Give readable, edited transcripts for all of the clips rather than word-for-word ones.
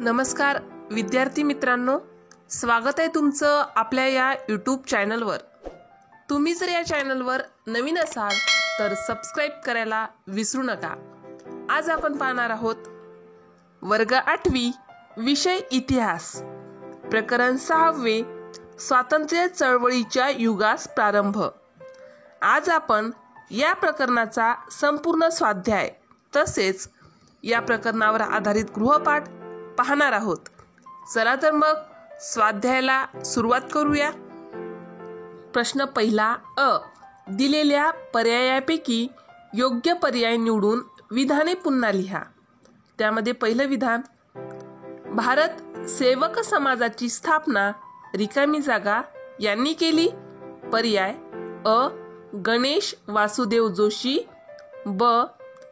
नमस्कार विद्यार्थी मित्रांनो, स्वागत आहे तुमचं आपल्या या यूट्यूब चॅनलवर। तुम्ही जर या चॅनलवर नवीन असाल तर सबस्क्राइब करायला विसरू नका। आज आपण पाहणार आहोत वर्ग 8वी विषय इतिहास, प्रकरण 6वे स्वातंत्र्य चळवळीच्या युगास प्रारंभ। आज आपण या प्रकरणाचा संपूर्ण स्वाध्याय तसेच या प्रकरणावर आधारित गृहपाठ पाहणार आहोत। चला तर मग स्वाध्यायाला सुरुवात करूया। प्रश्न पहिला अ, दिलेल्या पर्यायापैकी योग्य पर्याय निवडून विधाने पुन्हा लिहा। त्यामध्ये पहिलं विधान, भारत सेवक समाजाची स्थापना रिकामी जागा यांनी केली। पर्याय अ, गणेश वासुदेव जोशी, ब,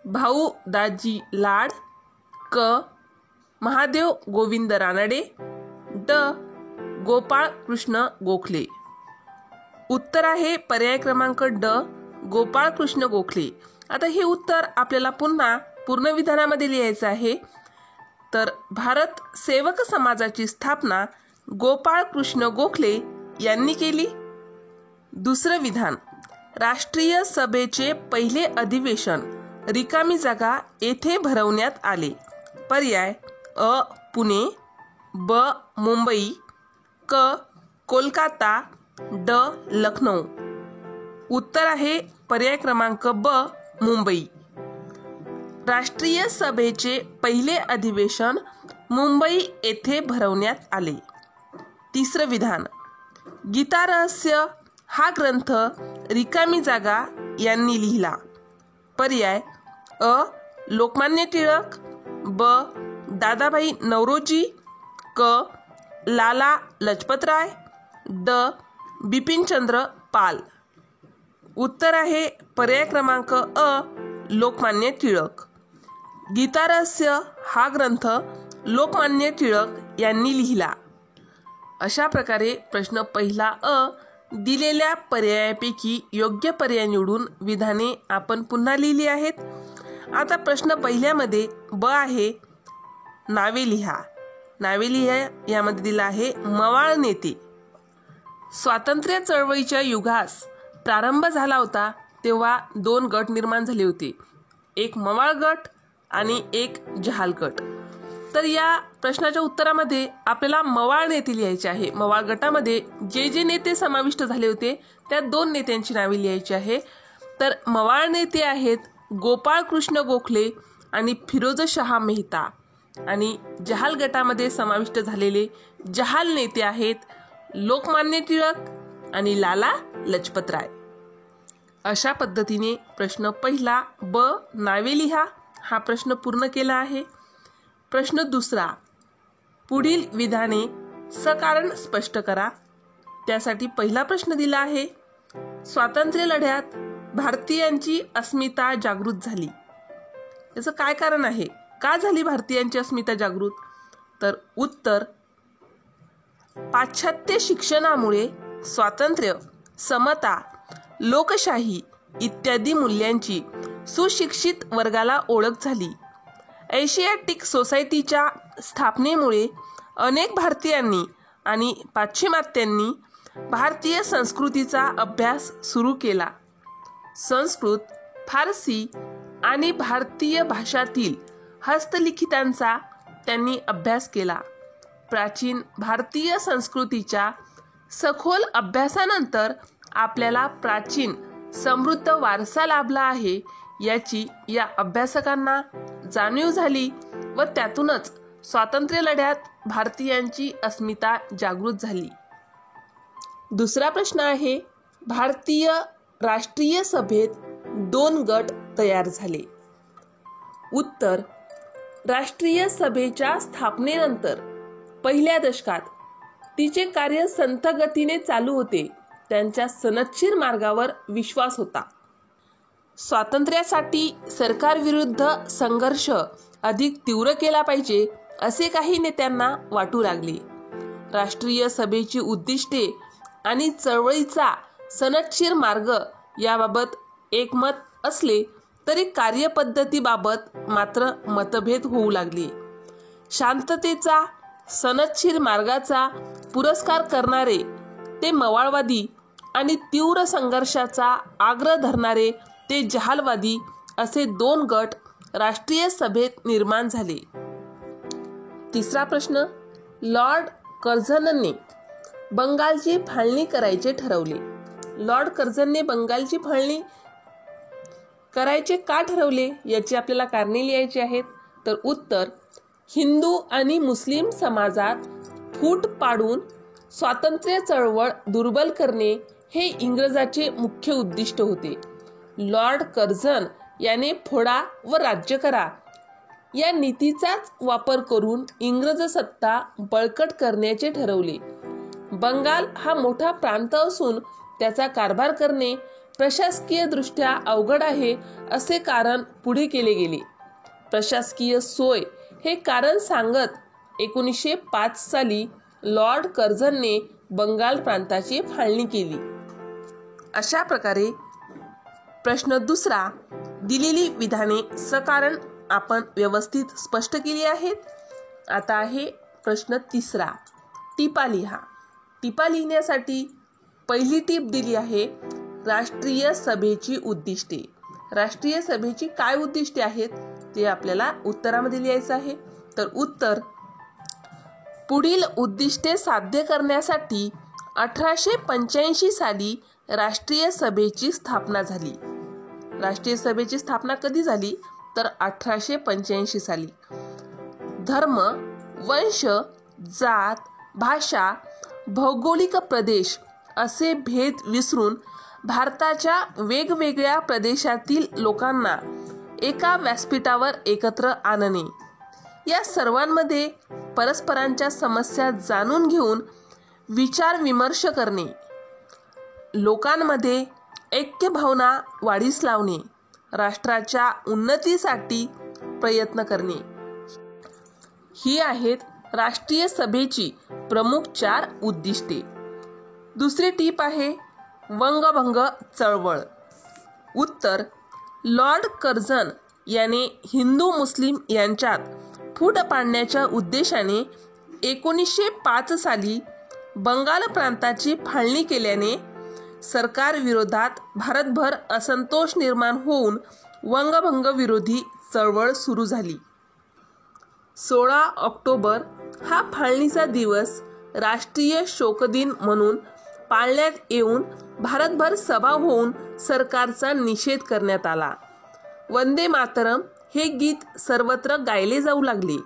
भाऊ दाजी लाड, क, महादेव गोविंद रानडे, ड, गोपाळ कृष्ण गोखले। उत्तर आहे पर्याय क्रमांक ड, गोपाळ कृष्ण गोखले। आता हे उत्तर आपल्याला पुन्हा पूर्ण विधानामध्ये लिहायचं आहे। तर भारत सेवक समाजाची स्थापना गोपाळ कृष्ण गोखले यांनी केली। दुसरं विधान, राष्ट्रीय सभेचे पहिले अधिवेशन रिकामी जागा येथे भरवण्यात आले। पर्याय अ, पुणे, ब, मुंबई, क, कोलकाता, ड, लखनौ। उत्तर आहे पर्याय क्रमांक ब, मुंबई। राष्ट्रीय सभेचे पहिले अधिवेशन मुंबई येथे भरवण्यात आले। तिसरं विधान, गीता रहस्य हा ग्रंथ रिकामी जागा यांनी लिहिला। पर्याय अ, लोकमान्य टिळक, ब, दादाभाई नौरोजी, क, लाला लजपतराय, ड, बिपिनचंद्र पाल। उत्तर आहे पर्याय क्रमांक अ, लोकमान्य टिळक। गीता रहस्य हा ग्रंथ लोकमान्य टिळक यांनी लिहिला। अशा प्रकारे प्रश्न पहिला अ, दिलेल्या पर्यायापैकी योग्य पर्याय निवडून विधाने आपण पुन्हा लिहिली आहेत। आता प्रश्न पहिल्यामध्ये ब आहे, नावे लिहा। नावे लिहा यामध्ये दिला आहे मवाळ नेते। स्वातंत्र्य चळवळीच्या युगास प्रारंभ झाला होता तेव्हा दोन गट निर्माण झाले होते, एक मवाळ गट आणि एक जहाल गट। तर या प्रश्नाच्या उत्तरामध्ये आपल्याला मवाळ नेते लिहायचे आहे। मवाळ गटामध्ये जे जे नेते समाविष्ट झाले होते त्या दोन नेत्यांची नावे लिहायची आहे। तर मवाळ नेते आहेत गोपाळ कृष्ण गोखले आणि फिरोजशाह मेहता, आणि जहाल गटामध्ये समाविष्ट झालेले जहाल नेते आहेत लोकमान्य टिळक आणि लाला लजपतराय। अशा पद्धतीने प्रश्न पहिला ब, नावे लिहा हा प्रश्न पूर्ण केला आहे। प्रश्न दुसरा, पुढील विधाने सकारण स्पष्ट करा। त्यासाठी पहिला प्रश्न दिला आहे, स्वातंत्र्य लढ्यात भारतीयांची अस्मिता जागृत झाली। याचं काय कारण आहे, का झाली भारतीयांची अस्मिता जागृत? तर उत्तर, पाश्चात्य शिक्षणामुळे स्वातंत्र्य, समता, लोकशाही इत्यादी मूल्यांची सुशिक्षित वर्गाला ओळख झाली। एशियाटिक सोसायटीच्या स्थापनेमुळे अनेक भारतीयांनी आणि पाश्चिमात्यांनी भारतीय संस्कृतीचा अभ्यास सुरू केला। संस्कृत, फारसी आणि भारतीय भाषातील हस्तलिखितांचा त्यांनी अभ्यास केला। प्राचीन भारतीय संस्कृतीच्या सखोल अभ्यासानंतर आपल्याला प्राचीन समृद्ध वारसा लाभला आहे याची या अभ्यासकांना जाणीव झाली व त्यातूनच स्वातंत्र्य लढ्यात भारतीयांची अस्मिता जागृत झाली। दुसरा प्रश्न आहे, भारतीय राष्ट्रीय सभेत दोन गट तयार झाले। उत्तर, राष्ट्रीय सभेच्या स्थापनेनंतर पहिल्या दशकात तिचे कार्य संथ गतीने चालू होते। त्यांच्या सनदशीर मार्गावर विश्वास होता। स्वातंत्र्यासाठी सरकारविरुद्ध संघर्ष अधिक तीव्र केला पाहिजे असे काही नेत्यांना वाटू लागले। राष्ट्रीय सभेची उद्दिष्टे आणि चळवळीचा सनदशीर मार्ग याबाबत एकमत असले तरी कार्यपद्धतीबाबत मात्र मतभेद होऊ लागले। शांततेचा, सनदशीर मार्गाचा पुरस्कार करणारे ते मवाळवादी आणि तीव्र संघर्षाचा आग्रह धरणारे ते जहालवादी असे दोन गट राष्ट्रीय सभेत निर्माण झाले. तिसरा प्रश्न, लॉर्ड कर्झनने बंगालची फाळणी करायचे ठरवले. लॉर्ड कर्झनने बंगालची फाळणी करायचे का ठरवले याची आपल्याला कारणे लिहायची आहेत. तर उत्तर, हिंदू आणि मुस्लिम समाजात फूट पाडून स्वातंत्र्य चळवळ दुर्बल करणे हे इंग्रजाचे मुख्य उद्दिष्ट होते. लॉर्ड कर्झन याने फोडा व राज्य करा या नीतीचाच वापर करून इंग्रज सत्ता बळकट करण्याचे ठरवले. बंगाल हा मोठा प्रांत असून त्याचा कारभार करणे प्रशासकीय दृष्ट्या अवघड आहे असे कारण पुढे केले गेले. प्रशासकीय सोय हे कारण सांगत 1905 साली लॉर्ड कर्झनने बंगाल प्रांताची फाळणी केली. अशा प्रकारे प्रश्न दुसरा, दिलेली विधाने सकारण आपण व्यवस्थित स्पष्ट केली आहेत. आता आहे प्रश्न तिसरा, टिपा लिहा. टिपा लिहिण्यासाठी पहिली टीप दिली आहे राष्ट्रीय सभेची उद्दिष्टे. राष्ट्रीय सभेची काय उद्दिष्टे आहेत ते आपल्याला उत्तरामध्ये लिहायचं आहे. तर उत्तर, पुढील उद्दिष्टे साध्य करण्यासाठी 1885 साली राष्ट्रीय सभेची स्थापना झाली. राष्ट्रीय सभेची स्थापना कधी झाली तर 1885 साली. धर्म, वंश, जात, भाषा, भौगोलिक प्रदेश असे भेद विसरून भारताच्या वेगवेगळ्या प्रदेशातील लोकांना एका व्यासपीठावर एकत्र आणणे, या सर्वांमध्ये परस्परांच्या समस्या जाणून घेऊन विचार विमर्श करणे, लोकांमध्ये ऐक्य भावना वाढीस लावणे, राष्ट्राच्या उन्नतीसाठी प्रयत्न करणे, ही आहेत राष्ट्रीय सभेची प्रमुख 4 उद्दिष्टे. दुसरी टीप आहे वंगभंग चळवळ. उत्तर, लॉर्ड कर्झन याने हिंदू मुस्लिम यांच्यात फूट पाडण्याच्या उद्देशाने 1905 साली बंगाल प्रांताची फाळणी केल्याने सरकार विरोधात भारतभर असंतोष निर्माण होऊन वंगभंग विरोधी चळवळ सुरू झाली. 16 ऑक्टोबर हा फाळणीचा दिवस राष्ट्रीय शोकदिन म्हणून पाळण्यात येऊन भारतभर सभा होऊन सरकारचा निषेध करण्यात आला. वंदे मातरम हे गीत सर्वत्र गायले जाऊ लागले.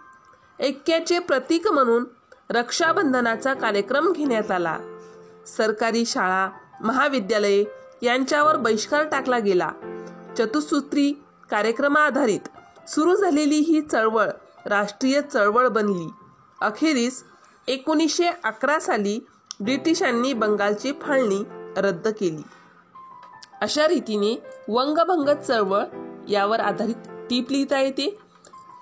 ऐक्याचे प्रतीक म्हणून रक्षाबंधनाचा कार्यक्रम घेण्यात आला. सरकारी शाळा, महाविद्यालये यांच्यावर बहिष्कार टाकला गेला. चतुसूत्री कार्यक्रमाधारित सुरू झालेली ही चळवळ राष्ट्रीय चळवळ बनली. अखेरीस 1911 साली ब्रिटिशांनी बंगालची फाळणी रद्द केली. अशा रीतीने वंगभंग चळवळ यावर आधारित टीप लिहिता येते.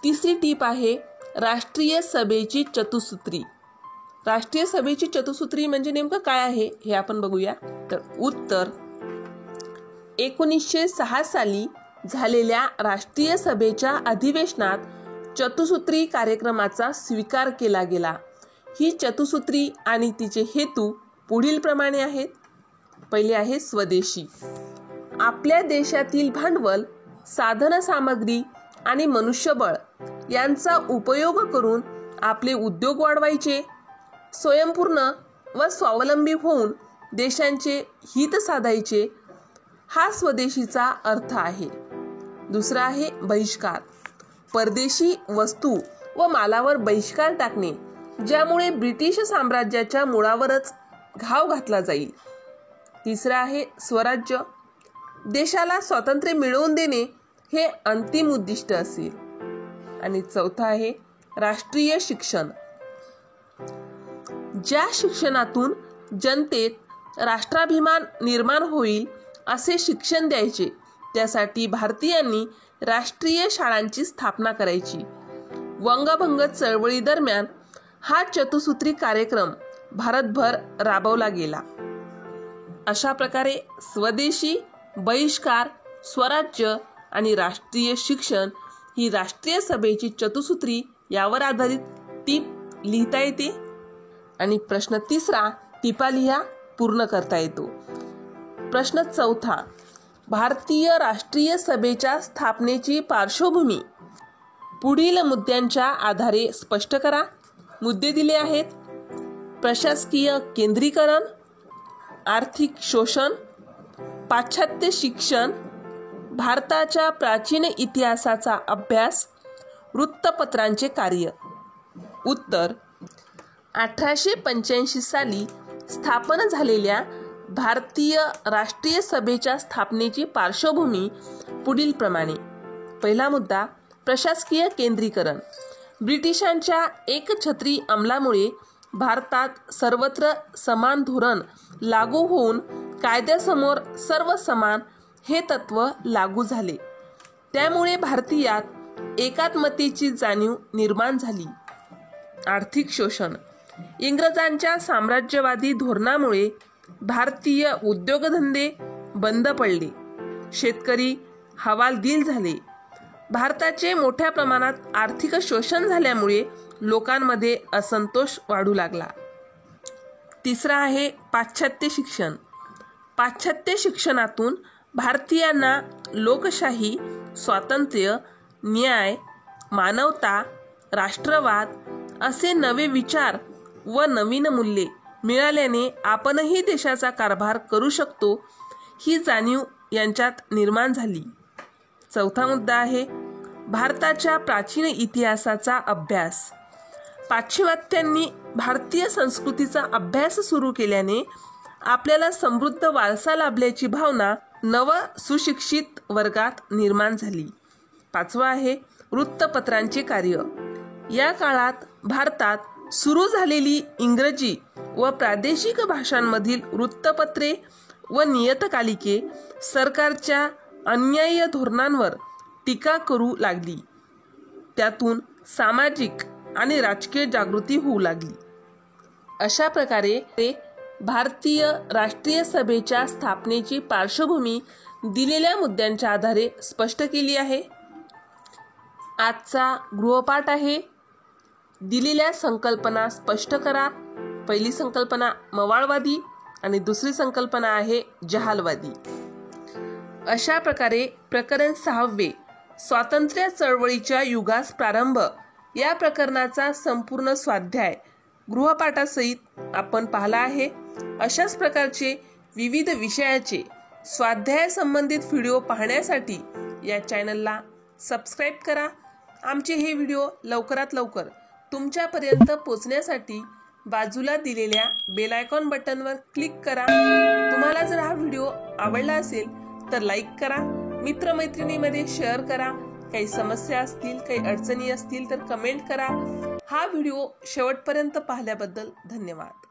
तिसरी टीप आहे राष्ट्रीय सभेची चतुसूत्री. राष्ट्रीय सभेची चतुसूत्री म्हणजे नेमकं काय आहे हे आपण बघूया. तर उत्तर, 1906 साली झालेल्या राष्ट्रीय सभेच्या अधिवेशनात चतुसूत्री कार्यक्रमाचा स्वीकार केला गेला. ही चतुसूत्री आणि तिचे हेतू पुढील प्रमाणे आहेत. पहिले आहे स्वदेशी. आपल्या देशातील भांडवल, साधनसामग्री आणि मनुष्यबळ यांचा उपयोग करून आपले उद्योग वाढवायचे, स्वयंपूर्ण व स्वावलंबी होऊन देशांचे हित साधायचे, हा स्वदेशीचा अर्थ आहे. दुसरा आहे बहिष्कार. परदेशी वस्तू व मालावर बहिष्कार टाकणे, ज्यामुळे ब्रिटिश साम्राज्याच्या मुळावरच घाव घातला जाईल. तिसरा आहे स्वराज्य. देशाला स्वातंत्र्य मिळवून देणे हे अंतिम उद्दिष्ट असेल. आणि चौथा आहे राष्ट्रीय शिक्षण. ज्या शिक्षणातून जनतेत राष्ट्राभिमान निर्माण होईल असे शिक्षण द्यायचे, त्यासाठी भारतीयांनी राष्ट्रीय शाळांची स्थापना करायची. वंगभंग चळवळी दरम्यान हा चतुसूत्री कार्यक्रम भारतभर राबवला गेला. अशा प्रकारे स्वदेशी, बहिष्कार, स्वराज्य आणि राष्ट्रीय शिक्षण ही राष्ट्रीय सभेची चतुसूत्री यावर आधारित टीप लिहिता येते. आणि प्रश्न तिसरा, टिपा लिहा, पूर्ण करता येतो. प्रश्न चौथा, भारतीय राष्ट्रीय सभेच्या स्थापनेची पार्श्वभूमी पुढील मुद्द्यांच्या आधारे स्पष्ट करा. मुद्दे दिले आहेत: प्रशासकीय केंद्रीकरण, आर्थिक शोषण, पाश्चात्य शिक्षण, भारताच्या प्राचीन इतिहासाचा अभ्यास, वृत्तपत्रांचे कार्य. उत्तर: 1885 साली स्थापन झालेल्या भारतीय राष्ट्रीय सभेच्या स्थापनेची पार्श्वभूमी पुढील प्रमाणे. पहिला मुद्दा, प्रशासकीय केंद्रीकरण. ब्रिटिशांच्या एकछत्री अंमलामुळे भारतात सर्वत्र समान धोरण लागू होऊन कायद्यासमोर सर्व समान हे तत्व लागू झाले. त्यामुळे भारतीयात एकात्मतेची जाणीव निर्माण झाली. आर्थिक शोषण. इंग्रजांच्या साम्राज्यवादी धोरणामुळे भारतीय उद्योगधंदे बंद पडले. शेतकरी हवालदिल झाले. भारताचे मोठ्या प्रमाणात आर्थिक शोषण झाल्यामुळे लोकांमध्ये असंतोष वाढू लागला. तिसरा आहे पाश्चात्य शिक्षण. पाश्चात्य शिक्षणातून भारतीयांना लोकशाही, स्वातंत्र्य, न्याय, मानवता, राष्ट्रवाद असे नवे विचार व नवीन मूल्ये मिळाल्याने आपणही देशाचा कारभार करू शकतो ही जाणीव यांच्यात निर्माण झाली. चौथा मुद्दा आहे भारताच्या प्राचीन इतिहासाचा अभ्यास. पाश्चिमात्यांनी भारतीय संस्कृतीचा अभ्यास सुरू केल्याने आपल्याला समृद्ध वारसा लाभल्याची भावना नव सुशिक्षित वर्गात निर्माण झाली. पाचवा आहे वृत्तपत्रांचे कार्य. या काळात भारतात सुरू झालेली इंग्रजी व प्रादेशिक भाषांमधील वृत्तपत्रे व नियतकालिके सरकारच्या अन्याय्य धोरणांवर टीका करू लागली. त्यातून सामाजिक आणि राजकीय जागृती होऊ लागली. अशा प्रकारे भारतीय राष्ट्रीय सभेच्या स्थापनेची पार्श्वभूमी दिलेल्या मुद्द्यांच्या आधारे स्पष्ट केली आहे. आजचा गृहपाठ आहे दिलेल्या संकल्पना स्पष्ट करा. पहिली संकल्पना मवाळवादी आणि दुसरी संकल्पना आहे जहालवादी. अशा प्रकारे प्रकरण 6 स्वातंत्र्य चळवळीच्या युगास प्रारंभ या प्रकरणाचा संपूर्ण स्वाध्याय गृहपाठासहित आपण पाहिला आहे. अशाच प्रकारचे विविध विषयाचे स्वाध्याय संबंधित व्हिडिओ पाहण्यासाठी या चॅनलला सबस्क्राईब करा. आमचे हे व्हिडिओ लवकरात लवकर तुमच्यापर्यंत पोहोचण्यासाठी बाजूला दिलेल्या बेल आयकॉन बटनवर क्लिक करा. तुम्हाला जर हा व्हिडिओ आवडला असेल तर लाईक करा, मित्रमैत्रिणीमध्ये शेअर करा. काही समस्या असतील, काही अडचणी असतील तर कमेंट करा. हा व्हिडिओ शेवटपर्यंत पाहिल्याबद्दल धन्यवाद.